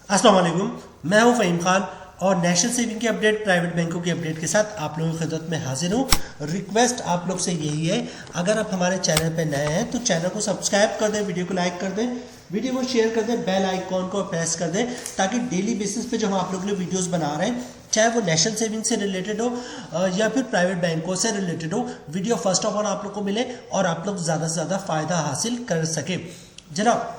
अस्सलाम वालेकुम, मैं हूं फ़हीम खान और नेशनल सेविंग की अपडेट, प्राइवेट बैंकों की अपडेट के साथ आप लोगों की खिदमत में हाजिर हूं। रिक्वेस्ट आप लोग से यही है, अगर आप हमारे चैनल पर नए हैं तो चैनल को सब्सक्राइब कर दें, वीडियो को लाइक कर दें, वीडियो को शेयर कर दें, बेल आइकॉन को प्रेस कर दें ताकि डेली बेसिस पे जो हम आप लोगों के लिए वीडियोस बना रहे हैं, चाहे वो नेशनल सेविंग से रिलेटेड हो या फिर प्राइवेट बैंकों से रिलेटेड हो, वीडियो फर्स्ट ऑफ ऑल आप लोग को मिले और आप लोग ज़्यादा से ज़्यादा फ़ायदा हासिल कर सके। जनाब,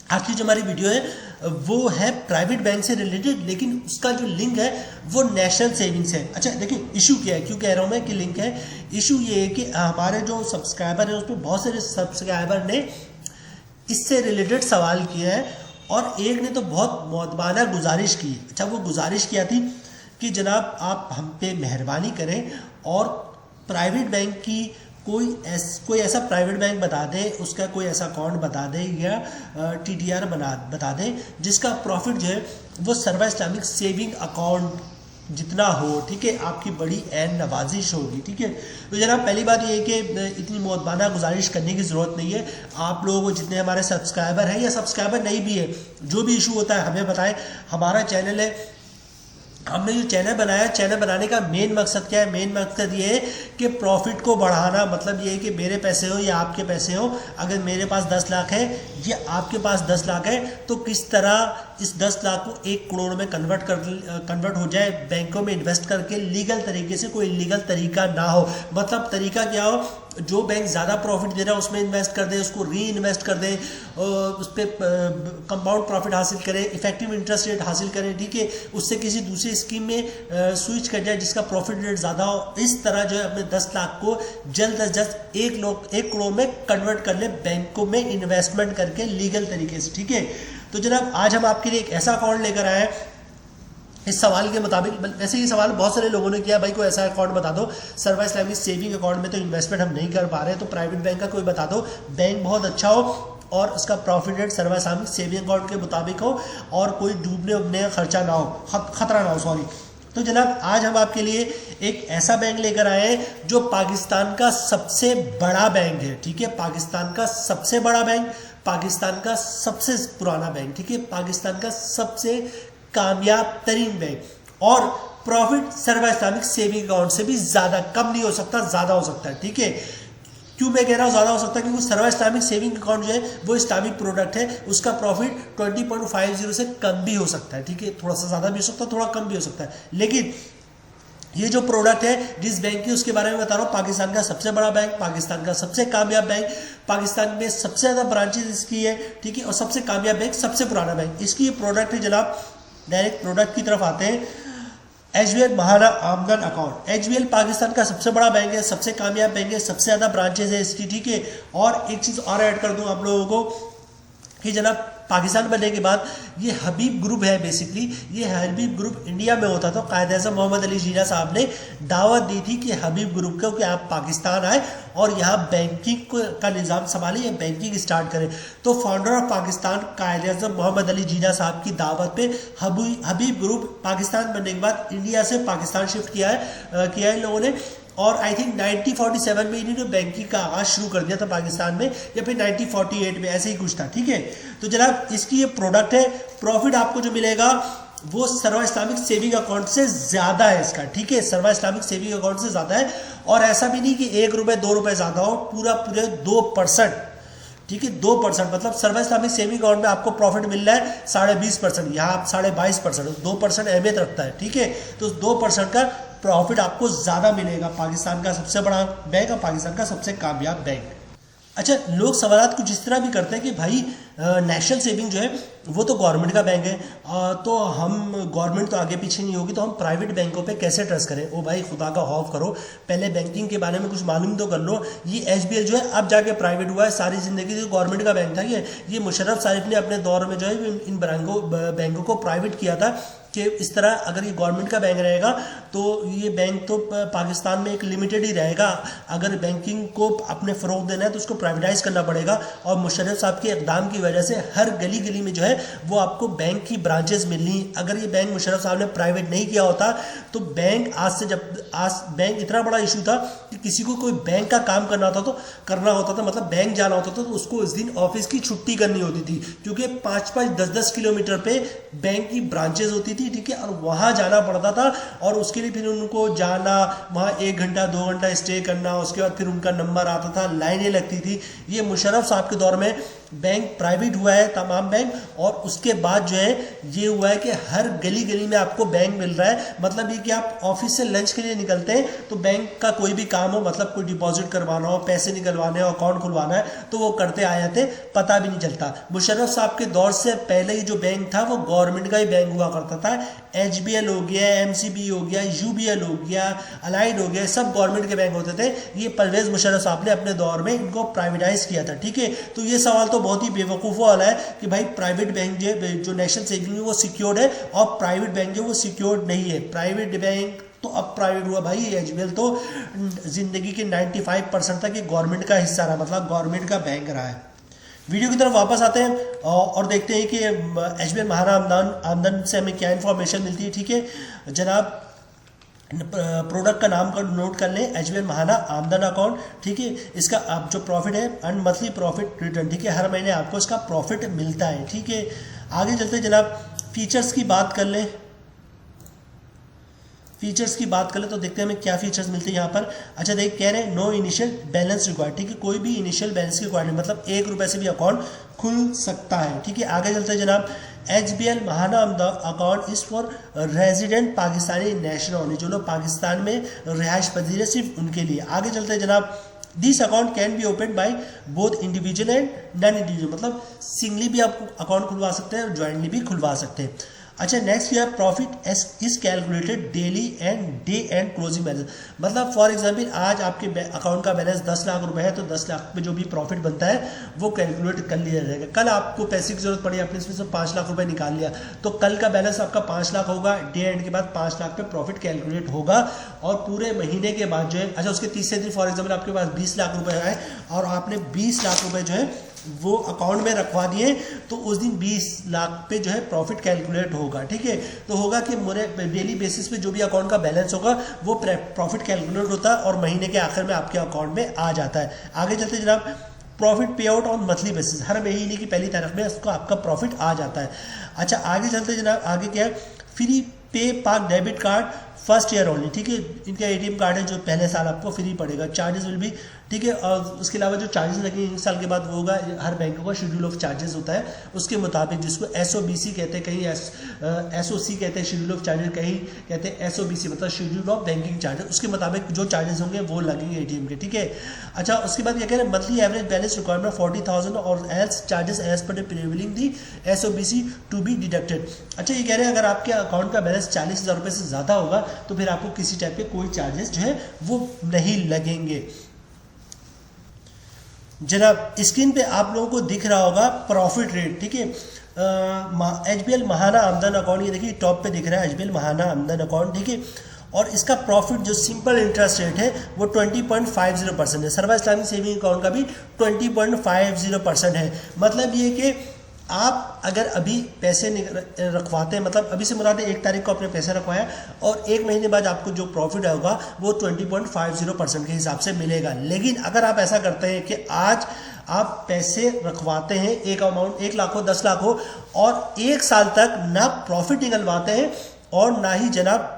आज की जो हमारी वीडियो है वो है प्राइवेट बैंक से रिलेटेड, लेकिन उसका जो लिंक है वो नेशनल सेविंग्स है। अच्छा देखिए, इशू क्या है, क्यों कह रहा हूँ मैं कि लिंक है। इशू ये है कि हमारे जो सब्सक्राइबर है उसमें बहुत सारे सब्सक्राइबर ने इससे रिलेटेड सवाल किया है और एक ने तो बहुत मौदबाना गुजारिश की। अच्छा, वो गुजारिश किया थी कि जनाब आप हम पे मेहरबानी करें और प्राइवेट बैंक की कोई ऐसा प्राइवेट बैंक बता दें, उसका कोई ऐसा अकाउंट बता दें या टीडीआर बता दें जिसका प्रॉफिट जो है वो सर्वा इस्लामिक सेविंग अकाउंट जितना हो। ठीक है, आपकी बड़ी ऐन नवाजिश होगी। ठीक है, तो जनाब पहली बात ये है कि इतनी मौदबाना गुजारिश करने की ज़रूरत नहीं है। आप लोगों को जितने हमारे सब्सक्राइबर हैं या सब्सक्राइबर नहीं भी है, जो भी इशू होता है हमें बताएं। हमारा चैनल है, हमने जो चैनल बनाया, चैनल बनाने का मेन मकसद क्या है? मेन मकसद ये है कि प्रॉफिट को बढ़ाना। मतलब ये है कि मेरे पैसे हो या आपके पैसे हो, अगर मेरे पास 10 लाख है या आपके पास 10 लाख है तो किस तरह इस 10 लाख को 1 करोड़ में कन्वर्ट हो जाए, बैंकों में इन्वेस्ट करके लीगल तरीके से, कोई इलीगल तरीका ना हो। मतलब तरीका क्या हो, जो बैंक ज़्यादा प्रॉफिट दे रहा है उसमें इन्वेस्ट कर दे, उसको री इन्वेस्ट कर दे, उस पर कंपाउंड प्रॉफिट हासिल करें, इफेक्टिव इंटरेस्ट रेट हासिल करें। ठीक है, उससे किसी दूसरी स्कीम में स्विच कर जाए जिसका प्रॉफिट रेट ज़्यादा हो। इस तरह जो है अपने 10 लाख को जल्द अज जल्द 1 करोड़ में कन्वर्ट कर ले, बैंकों में इन्वेस्टमेंट करके लीगल तरीके से। ठीक है, तो जनाब आज हम आपके लिए एक ऐसा अकाउंट लेकर आए हैं इस सवाल के मुताबिक। वैसे ये सवाल बहुत सारे लोगों ने किया, भाई कोई ऐसा अकाउंट बता दो, सर्वा इस्लामिक सेविंग अकाउंट में तो इन्वेस्टमेंट हम नहीं कर पा रहे, तो प्राइवेट बैंक का कोई बता दो, बैंक बहुत अच्छा हो और उसका प्रॉफिट रेट सर्वा इस्लामिक सेविंग अकाउंट के मुताबिक हो और कोई डूबने उबने का खर्चा ना हो, खतरा ना हो, सॉरी। तो जनाब आज हम आपके लिए एक ऐसा बैंक लेकर आए हैं जो पाकिस्तान का सबसे बड़ा बैंक है। ठीक है, पाकिस्तान का सबसे बड़ा बैंक, पाकिस्तान का सबसे पुराना बैंक, ठीक है, पाकिस्तान का सबसे कामयाब तरीन बैंक, और प्रॉफिट सर्वा इस्लामिक सेविंग अकाउंट से भी ज़्यादा, कम नहीं हो सकता, ज़्यादा हो सकता है। ठीक है, क्यों मैं कह रहा हूँ ज़्यादा हो सकता है? क्योंकि सर्वा इस्लामिक सेविंग अकाउंट जो है वो इस्लामिक प्रोडक्ट है, उसका प्रॉफिट 20.50 से कम भी हो सकता है। ठीक है, थोड़ा सा ज़्यादा भी हो सकता है, थोड़ा कम भी हो सकता है, लेकिन ये जो प्रोडक्ट है जिस बैंक की, उसके बारे में बता रहा हूँ। पाकिस्तान का सबसे बड़ा बैंक, पाकिस्तान का सबसे कामयाब बैंक, पाकिस्तान में सबसे ज़्यादा ब्रांचेज इसकी है। ठीक है, और सबसे कामयाब बैंक, सबसे पुराना बैंक, इसकी ये प्रोडक्ट है। जनाब डायरेक्ट प्रोडक्ट की तरफ आते हैं। एचबीएल महाना आमदन अकाउंट। एचबीएल पाकिस्तान का सबसे बड़ा बैंक है, सबसे कामयाब बैंक है, सबसे ज़्यादा ब्रांचेज है इसकी। ठीक है, और एक चीज़ और ऐड कर दूं आप लोगों को कि जनाब पाकिस्तान बनने के बाद ये हबीब ग्रुप है, बेसिकली ये हबीब ग्रुप इंडिया में होता था। कायद-ए-आज़म मोहम्मद अली जीना साहब ने दावत दी थी कि हबीब ग्रुप को कि आप पाकिस्तान आए और यहाँ बैंकिंग का निज़ाम संभालें या बैंकिंग स्टार्ट करें। तो फाउंडर ऑफ पाकिस्तान कायद-ए-आज़म मोहम्मद अली जीना साहब की दावत पे हबीब ग्रुप पाकिस्तान बनने के बाद इंडिया से पाकिस्तान शिफ्ट किया है इन लोगों ने। और आई थिंक 1947 में इन्होंने बैंकिंग का आगाज शुरू कर दिया था पाकिस्तान में, या फिर 1948 में, ऐसे ही कुछ था। ठीक है, तो जनाब इसकी ये प्रोडक्ट है। प्रॉफिट आपको जो मिलेगा वो सर्वा इस्लामिक सेविंग अकाउंट से ज़्यादा है इसका। ठीक है, सर्वा इस्लामिक सेविंग अकाउंट से ज़्यादा है, और ऐसा भी नहीं कि 1 रुपये 2 रुपये ज़्यादा हो, पूरे 2%। ठीक है, 2%, मतलब सर्वा इस्लामिक सेविंग अकाउंट में आपको प्रॉफिट मिल रहा है 20.5%, यहाँ आप 22%, 2% अहमियत रखता है। ठीक है, तो 2% का प्रॉफिट आपको ज़्यादा मिलेगा। पाकिस्तान का सबसे बड़ा बैंक और पाकिस्तान का सबसे कामयाब बैंक। अच्छा, लोग सवाल कुछ इस तरह भी करते हैं कि भाई नेशनल सेविंग जो है वो तो गवर्नमेंट का बैंक है, तो हम गवर्नमेंट तो आगे पीछे नहीं होगी, तो हम प्राइवेट बैंकों पे कैसे ट्रस्ट करें? ओ भाई खुदा का खौफ करो, पहले बैंकिंग के बारे में कुछ मालूम तो कर लो। ये एचबीएल जो है अब जाके प्राइवेट हुआ है, सारी ज़िंदगी जो गवर्नमेंट का बैंक था ये मुशर्रफ सारिफ ने अपने दौर में जो है इन बैंकों को प्राइवेट किया था कि इस तरह अगर ये गवर्नमेंट का बैंक रहेगा तो ये बैंक तो पाकिस्तान में एक लिमिटेड ही रहेगा। अगर बैंकिंग को अपने फ़रोग देना है तो उसको प्राइवेटाइज करना पड़ेगा। और मुशर्रफ साहब के इक़दाम की वजह से हर गली गली में जो है वो आपको बैंक की ब्रांचेस मिलनी। अगर ये बैंक मुशर्रफ साहब ने प्राइवेट नहीं किया होता तो बैंक आज बैंक इतना बड़ा इशू था कि किसी को कोई बैंक का काम करना होता था मतलब बैंक जाना होता था तो उसको उस दिन ऑफिस की छुट्टी करनी होती थी, क्योंकि 5-5, 10-10 किलोमीटर पे बैंक की ब्रांचेज होती थी, ठीक है, और वहाँ जाना पड़ता था। और उसके लिए फिर उनको जाना, वहाँ 1 घंटा 2 घंटा स्टे करना, उसके बाद फिर उनका नंबर आता था, लाइनें लगती थी। ये मुशर्रफ साहब के दौर में बैंक प्राइवेट हुआ है तमाम बैंक, और उसके बाद जो है ये हुआ है कि हर गली गली में आपको बैंक मिल रहा है। मतलब ये कि आप ऑफिस से लंच के लिए निकलते हैं तो बैंक का कोई भी काम हो, मतलब कोई डिपॉजिट करवाना हो, पैसे निकलवाने हो, अकाउंट खुलवाना है तो वो करते आ जाते, पता भी नहीं चलता। मुशर्रफ साहब के दौर से पहले ही जो बैंक था वो गवर्नमेंट का ही बैंक हुआ करता था। HBL हो गया, MCB हो गया, UBL हो गया, अलाइड हो गया, सब गवर्नमेंट के बैंक होते थे। ये परवेज मुशर्रफ साहब ने अपने दौर में इनको प्राइवेटाइज किया था, ठीक है। तो ये सवाल तो बहुत ही बेवकूफ़ वाला है कि भाई प्राइवेट बैंक जो नेशनल सेविंग है वो सिक्योर्ड है और प्राइवेट बैंक जो वो सिक्योर्ड नहीं है। प्राइवेट बैंक तो अब प्राइवेट हुआ भाई। HBL तो जिंदगी के 95% तक ये गवर्नमेंट का हिस्सा रहा, मतलब गवर्नमेंट का बैंक रहा है। वीडियो की तरफ वापस आते हैं और देखते हैं कि HBL महाना आमदन से हमें क्या इन्फॉर्मेशन मिलती है, ठीक है जनाब। प्रोडक्ट का नाम कर नोट कर लें, HBL महाना आमदन अकाउंट, ठीक है। इसका आप जो प्रॉफिट है अर्न मंथली प्रॉफिट रिटर्न, ठीक है, हर महीने आपको इसका प्रॉफिट मिलता है, ठीक है। आगे चलते हैं जनाब, फीचर्स की बात कर लें। फीचर्स की बात करें तो देखते हैं हमें क्या फीचर्स मिलते हैं यहाँ पर। अच्छा देख कह रहे हैं नो इनिशियल बैलेंस रिक्वायर्ड, ठीक है, कोई भी इनिशियल बैलेंस की रिक्वायर्ड नहीं, मतलब 1 रुपये से भी अकाउंट खुल सकता है, ठीक है। आगे चलते हैं जनाब, HBL Mahana account is for resident Pakistani national only, जो लोग पाकिस्तान में रिहाइश पजीर है सिर्फ उनके लिए। आगे चलते हैं जनाब, this account can be open by both individual and non individual, मतलब सिंगली भी आप अकाउंट खुलवा सकते हैं और ज्वाइंटली भी खुलवा सकते हैं। अच्छा नेक्स्ट क्या है, profit is calculated daily and day and closing balance, मतलब फॉर एग्जांपल आज आपके अकाउंट का बैलेंस 10 लाख रुपए है तो 10 लाख पे जो भी प्रॉफिट बनता है वो कैलकुलेट कर लिया जाएगा। कल आपको पैसे की जरूरत पड़ी, आपने इसमें से 5 लाख रुपए निकाल लिया तो कल का बैलेंस आपका 5 लाख होगा, डे एंड के बाद 5 लाख पे प्रॉफिट कैलकुलेट होगा। और पूरे महीने के बाद जो है, अच्छा उसके तीसरे दिन फॉर एग्जाम्पल आपके पास 20 लाख रुपए है और आपने 20 लाख रुपए जो है वो अकाउंट में रखवा दिए तो उस दिन 20 लाख पे जो है प्रॉफिट कैलकुलेट होगा, ठीक है। तो होगा कि मेरे डेली बेसिस पे जो भी अकाउंट का बैलेंस होगा वो प्रॉफिट कैलकुलेट होता है और महीने के आखिर में आपके अकाउंट में आ जाता है। आगे चलते जनाब, प्रॉफिट पे आउट ऑन मंथली बेसिस, हर महीने की पहली तारीख में उसका आपका प्रॉफिट आ जाता है। अच्छा आगे चलते जनाब, आगे क्या है, फ्री पे park debit card first year only, ठीक है। इनका ATM कार्ड है जो पहले साल आपको फ्री पड़ेगा, चार्जेस विल भी, ठीक है। और उसके अलावा जो चार्जेस लगेंगे 1 साल के बाद वो होगा, हर बैंकों का शेड्यूल ऑफ चार्जेस होता है उसके मुताबिक, जिसको SOBC कहते हैं, कहीं SOC कहते हैं शेड्यूल ऑफ चार्जेस, कहीं कहते हैं SOBC मतलब शेड्यूल ऑफ बैंकिंग चार्जेस, उसके मुताबिक जो चार्जेस होंगे वो लगेंगे ATM के, ठीक है। अच्छा उसके बाद क्या कह रहे हैं, मंथली एवरेज बैलेंस रिक्वायरमेंट 40,000 और else charges as per day prevailing the SOBC to be deducted. अच्छा ये कह रहे हैं अगर आपके अकाउंट का बैलेंस 40,000 रुपये से ज़्यादा होगा तो फिर आपको किसी टाइप के कोई चार्जेस जो है वो नहीं लगेंगे। जनाब स्क्रीन पे आप लोगों को दिख रहा होगा प्रॉफिट रेट, ठीक है। HBL महाना आमदन अकाउंट, ये देखिए टॉप पे दिख रहा है HBL महाना आमदन अकाउंट, ठीक है। और इसका प्रॉफिट जो सिंपल इंटरेस्ट रेट है वो 20.50% है। सर्वा इस्लामिक सेविंग अकाउंट का भी 20.50% है। मतलब ये कि आप अगर अभी पैसे रखवाते हैं, मतलब अभी से मुराद 1 तारीख को आपने पैसे रखवाया और 1 महीने बाद आपको जो प्रॉफिट होगा वो 20.50% के हिसाब से मिलेगा। लेकिन अगर आप ऐसा करते हैं कि आज आप पैसे रखवाते हैं, एक अमाउंट 1 लाख हो 10 लाख हो और 1 साल तक ना प्रॉफिट निकलवाते हैं और ना ही जनाब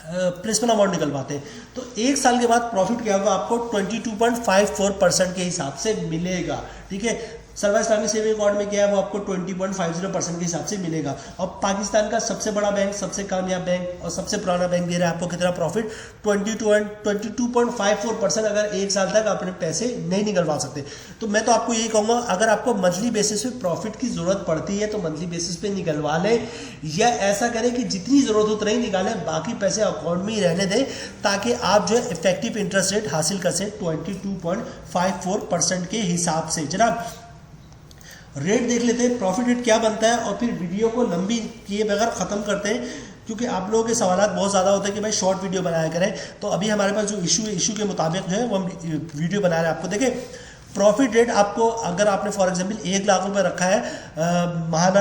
प्रिंसिपल अमाउंट निकलवाते हैं, तो 1 साल के बाद प्रॉफिट क्या होगा आपको 22.54% के हिसाब से मिलेगा, ठीक है। सर्वा इस्लामिक सेविंग अकाउंट में क्या है वो आपको 20.50% के हिसाब से मिलेगा। और पाकिस्तान का सबसे बड़ा बैंक, सबसे कामयाब बैंक और सबसे पुराना बैंक दे रहा है आपको कितना प्रॉफिट, 22.54%। अगर 1 साल तक अपने पैसे नहीं निकलवा सकते तो मैं तो आपको यही कहूँगा, अगर आपको मंथली बेसिस पे प्रॉफिट की ज़रूरत पड़ती है तो मंथली बेसिस पे निकलवा लें, या ऐसा करें कि जितनी ज़रूरत हो उतना ही निकालें, बाकी पैसे अकाउंट में ही रहने दें ताकि आप जो है इफेक्टिव इंटरेस्ट रेट हासिल कर सकें 22.54% के हिसाब से जनाब। रेट देख लेते हैं, प्रॉफिट रेट क्या बनता है, और फिर वीडियो को लंबी किए बगैर ख़त्म करते हैं, क्योंकि आप लोगों के सवालात बहुत ज़्यादा होते हैं कि भाई शॉर्ट वीडियो बनाया करें। तो अभी हमारे पास जो इशू है, इशू के मुताबिक जो है वो हम वीडियो बना रहे हैं आपको। देखिए प्रॉफिट रेट आपको, अगर आपने फॉर एग्जांपल 1 लाख रुपए रखा है महाना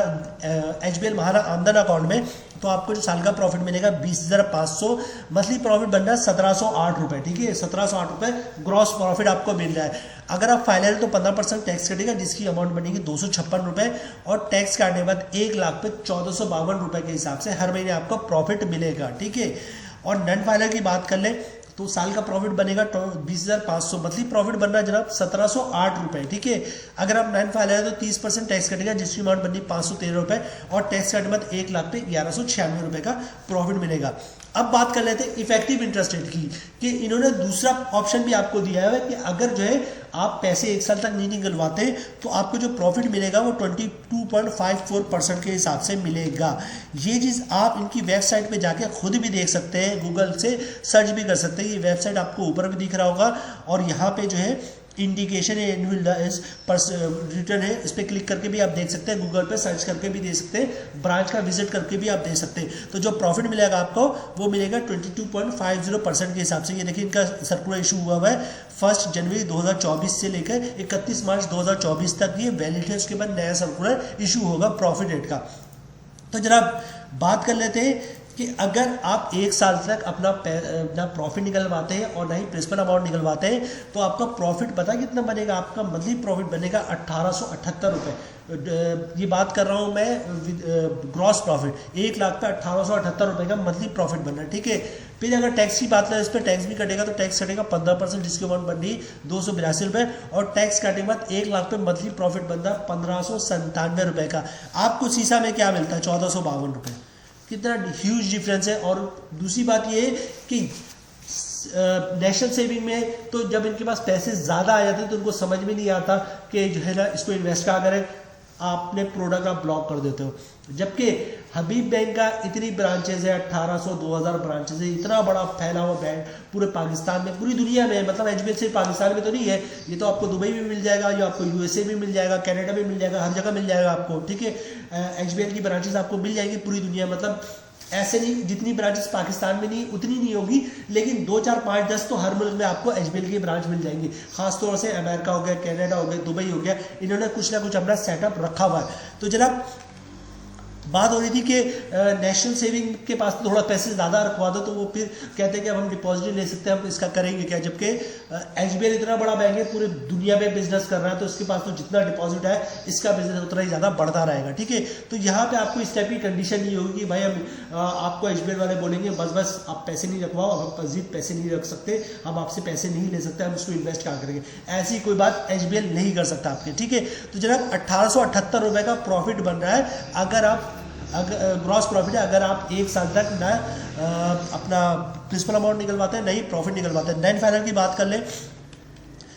HBL महाना आमदन अकाउंट में, तो आपको जो साल का प्रॉफिट मिलेगा 20,500, मंथली प्रॉफिट बन रहा है 1708 रुपये, ठीक है, 1708 रुपये ग्रॉस प्रॉफिट आपको मिल रहा है। अगर आप फाइनल तो 15% टैक्स कटेगा, जिसकी अमाउंट बनेगी 256 रुपये, और टैक्स काटने के बाद 1 लाख पे 1452 रुपये के हिसाब से हर महीने आपको प्रॉफिट मिलेगा, ठीक है। और नॉन फाइनल की बात कर लें तो साल का प्रॉफिट बनेगा 20,500, मंथली प्रॉफिट बन रहा है जनाब 1708 रुपये, ठीक है। अगर आप नॉन फाइनल है तो 30% टैक्स कटेगा, जिसकी अमाउंट बननी 513 रुपये, और टैक्स काटने बाद 1 लाख पे 1196 रुपये का प्रॉफिट मिलेगा। अब बात कर लेते हैं इफेक्टिव इंटरेस्ट रेट की, कि इन्होंने दूसरा ऑप्शन भी आपको दिया है कि अगर जो है आप पैसे 1 साल तक नहीं निकलवाते तो आपको जो प्रॉफिट मिलेगा वो 22.54% के हिसाब से मिलेगा। ये चीज़ आप इनकी वेबसाइट पे जाके खुद भी देख सकते हैं, गूगल से सर्च भी कर सकते हैं। ये वेबसाइट आपको ऊपर भी दिख रहा होगा, और यहाँ पे जो है इंडिकेशन है रिटर्न है, इस पर क्लिक करके भी आप देख सकते हैं, गूगल पे सर्च करके भी दे सकते हैं, ब्रांच का विजिट करके भी आप दे सकते हैं। तो जो प्रॉफिट मिलेगा आपको वो मिलेगा 22.50% के हिसाब से। ये देखिए इनका सर्कुलर इशू हुआ है 1 जनवरी 2024 से लेकर 31 मार्च 2024 तक ये वैलिड है। उसके बाद नया सर्कुलर इशू होगा प्रॉफिट रेट का। तो जनाब बात कर लेते हैं कि अगर आप 1 साल तक अपना ना प्रॉफिट निकलवाते हैं और ना ही प्रिंसिपल अमाउंट निकलवाते हैं, तो आपका प्रॉफिट पता कितना बनेगा? आपका मंथली प्रॉफिट बनेगा 1878 रुपये। ये बात कर रहा हूँ मैं ग्रॉस प्रॉफिट, 1 लाख पे 1878 रुपये का मंथली प्रॉफिट बनना है, ठीक है। फिर अगर टैक्स की बात करें, इस पर टैक्स भी कटेगा, तो टैक्स कटेगा 15%, जिसकी अमाउंट बन रही 282 रुपये, और टैक्स काटने के बाद 1 लाख पे मंथली प्रॉफिट बनता है 1597 रुपये का। आपको सीसा में क्या मिलता है? 1452 रुपये। कितना ह्यूज डिफरेंस है। और दूसरी बात ये है कि नेशनल सेविंग में तो जब इनके पास पैसे ज़्यादा आ जाते हैं तो उनको समझ में नहीं आता कि जो है ना इसको इन्वेस्ट कहाँ करें, आपने प्रोडक्ट आप ब्लॉक कर देते हो। जबकि हबीब बैंक का इतनी ब्रांचेज है, 1800 2000 ब्रांचेज है, इतना बड़ा फैला हुआ बैंक पूरे पाकिस्तान में, पूरी दुनिया में, मतलब HBL सिर्फ पाकिस्तान में तो नहीं है, ये तो आपको दुबई में मिल जाएगा, ये आपको USA में मिल जाएगा, कनाडा में मिल जाएगा, हर जगह मिल जाएगा आपको, ठीक है। HBL की ब्रांचेज आपको मिल जाएंगी पूरी दुनिया, मतलब ऐसे नहीं, जितनी ब्रांचेस पाकिस्तान में नहीं उतनी नहीं होगी, लेकिन 2 4 5 10 तो हर मुल्क में आपको HBL की ब्रांच मिल जाएंगी। खासतौर से अमेरिका हो गया, कनाडा हो गया, दुबई हो गया, इन्होंने कुछ ना कुछ अपना सेटअप रखा हुआ है। तो जनाब बात हो रही थी कि नेशनल सेविंग के पास थोड़ा पैसे ज़्यादा रखवा दो, तो वो फिर कहते हैं कि अब हम डिपॉजिट ले सकते हैं, हम इसका करेंगे क्या? जबकि HBL इतना बड़ा बैंक है, पूरे दुनिया में बिजनेस कर रहा है, तो इसके पास तो जितना डिपॉजिट है इसका बिजनेस उतना ही ज़्यादा बढ़ता रहेगा, ठीक है। तो यहाँ पे आपको इस टाइप की कंडीशन नहीं होगी कि भाई हम आपको HBL वाले बोलेंगे बस आप पैसे नहीं रखवाओ, हम मजीद पैसे नहीं रख सकते, हम आपसे पैसे नहीं ले सकते, हम उसको इन्वेस्ट कहाँ करेंगे, ऐसी कोई बात HBL नहीं कर सकता आपके, ठीक है। तो जनाब 1878 रुपये का प्रॉफिट बन रहा है अगर आप ग्रॉस प्रॉफिट है, अगर आप 1 साल तक ना अपना प्रिंसिपल अमाउंट निकलवाते हैं, नहीं प्रॉफिट निकलवाते हैं। नॉन फाइनल की बात कर ले,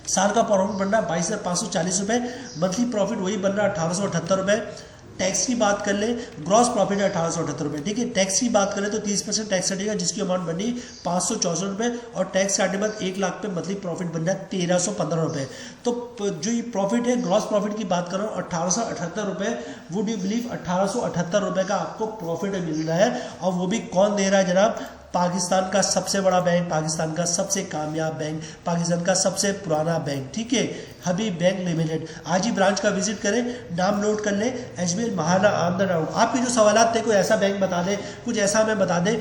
साल का प्रॉफिट बन रहा है 22,540 रुपये, मंथली प्रॉफिट वही बन रहा है 1878 रुपये। टैक्स की बात कर ले, ग्रॉस प्रॉफिट है 1878 रुपये, ठीक है। टैक्स की बात करें तो 30% टैक्स कटेगा, जिसकी अमाउंट बनी 564 रुपये, और टैक्स काटने बाद 1 लाख पे मंथली प्रॉफिट बन रहा है 1315 रुपये। तो जो ये प्रॉफिट है, ग्रॉस प्रॉफिट की बात कर रहा हूँ 1878 रुपये, वुड यू बिलीव 1878 रुपये का आपको प्रॉफिट मिल रहा है। और वो भी कौन दे रहा है जनाब? पाकिस्तान का सबसे बड़ा बैंक, पाकिस्तान का सबसे कामयाब बैंक, पाकिस्तान का सबसे पुराना बैंक, ठीक है, हबीब बैंक लिमिटेड। आज ही ब्रांच का विजिट करें, नाम नोट कर लें, HBL महाना आमदन अकाउंट। आपके जो सवालात थे कोई ऐसा बैंक बता दें, कुछ ऐसा हमें बता दें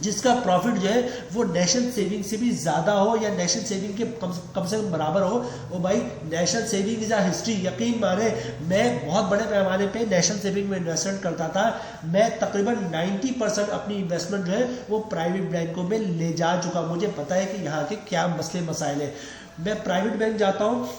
जिसका प्रॉफिट जो है वो नेशनल सेविंग से भी ज़्यादा हो, या नेशनल सेविंग के कम से कम बराबर हो। और भाई national saving is a history. यकीन माने मैं बहुत बड़े पैमाने पे नेशनल सेविंग में इन्वेस्टमेंट करता था। मैं तकरीबन 90% अपनी इन्वेस्टमेंट जो है वो प्राइवेट बैंकों में ले जा चुका। मुझे पता है कि यहाँ के क्या मसले मसाइल है। मैं प्राइवेट बैंक जाता हूँ,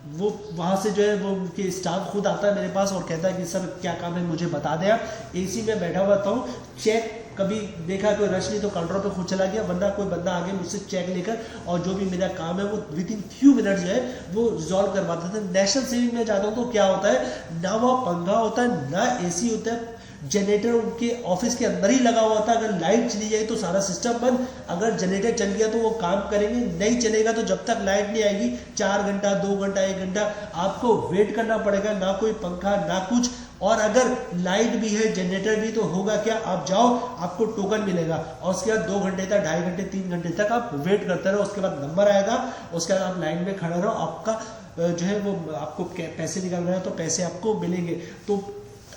वो वहाँ से जो है वो उनके स्टाफ खुद आता है मेरे पास और कहता है कि सर क्या काम है मुझे बता दें आप। AC में बैठा हुआ था हूँ, चेक कभी देखा कोई रश नहीं तो काउंटर पे खुद चला गया, वरना कोई बंदा आगे मुझसे चेक लेकर और जो भी मेरा काम है वो विद इन फ्यू मिनट जो है वो रिजॉल्व करवाते थे। नेशनल सेविंग में जाता हूँ तो क्या होता है, ना वो पंखा होता है ना एसी होता है, जनरेटर उनके ऑफिस के अंदर ही लगा हुआ था। अगर लाइट चली जाए तो सारा सिस्टम बंद, अगर जनरेटर चल गया तो वो काम करेंगे, नहीं चलेगा तो जब तक लाइट नहीं आएगी 4 घंटा 2 घंटा 1 घंटा आपको वेट करना पड़ेगा, ना कोई पंखा ना कुछ। और अगर लाइट भी है जनरेटर भी तो होगा क्या, आप जाओ आपको टोकन मिलेगा और उसके बाद 2 घंटे तक 2.5 घंटे 3 घंटे तक आप वेट करते रहो, उसके बाद नंबर आएगा, उसके बाद आप लाइन में खड़ा रहो, आपका जो है वो आपको पैसे निकालना है तो पैसे आपको मिलेंगे। तो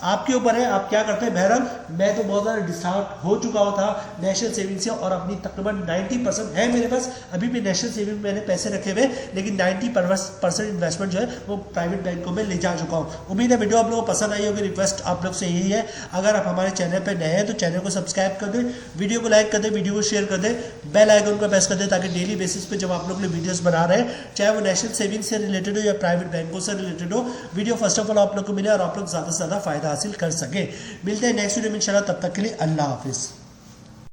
आपके ऊपर है आप क्या करते हैं। बहरहाल मैं तो बहुत ज़्यादा डिस्टार्ट हो चुका था नेशनल सेविंग से और अपनी तकरीबन 90% है मेरे पास अभी भी नेशनल सेविंग में मैंने पैसे रखे हुए, लेकिन 90% इन्वेस्टमेंट जो है वो प्राइवेट बैंकों में ले जा चुका हूँ। उम्मीद है वीडियो आप लोगों को पसंद आई होगी। रिक्वेस्ट आप लोग से यही है, अगर आप हमारे चैनल पर नए हैं तो चैनल को सब्सक्राइब कर दें, वीडियो को लाइक कर दें, वीडियो को शेयर कर दें, बेल आइकन को प्रेस कर दें ताकि डेली बेसिस पे जब आप लोग वीडियोस बना रहे हैं चाहे वो नेशनल सेविंग से रिलेटेड हो या प्राइवेट बैंकों से रिलेटेड हो, वीडियो फर्स्ट ऑफ ऑल आप लोग को मिले और आप लोग ज़्यादा से ज़्यादा फायदा हासिल कर सके। मिलते हैं नेक्स्ट वीडियो में इंशाल्लाह, तब तक के लिए अल्लाह हाफिज़।